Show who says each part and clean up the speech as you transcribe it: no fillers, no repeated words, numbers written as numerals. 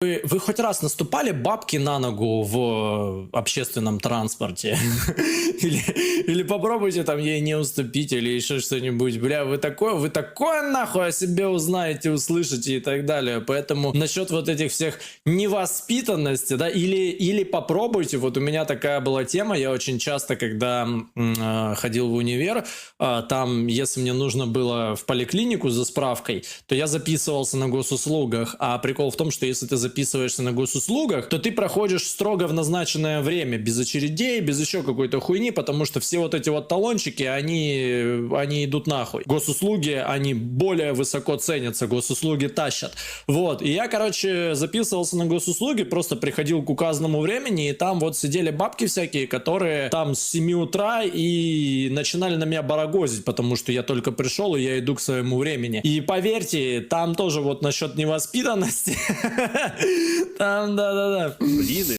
Speaker 1: Вы хоть раз наступали бабки на ногу в общественном транспорте? Или попробуйте там ей не уступить, или еще что-нибудь. Бля, вы такое нахуй о себе узнаете, услышите и так далее. Поэтому насчет вот этих всех невоспитанности, да, или попробуйте. Вот у меня такая была тема, я очень часто, когда ходил в универ, там, если мне нужно было в поликлинику за справкой, то я записывался на госуслугах. А прикол в том, что если ты записываешься на госуслугах, то ты проходишь строго в назначенное время, без очередей, без еще какой-то хуйни, потому что все вот эти вот талончики, они идут нахуй. Госуслуги, они более высоко ценятся, госуслуги тащат. Вот, и я, короче, записывался на госуслуги, просто приходил к указанному времени, и там вот сидели бабки всякие, которые там с 7 утра и начинали на меня барагозить, потому что я только пришел, и я иду к своему времени. И поверьте, там тоже вот насчет невоспитанности, там, да-да-да.
Speaker 2: Блин,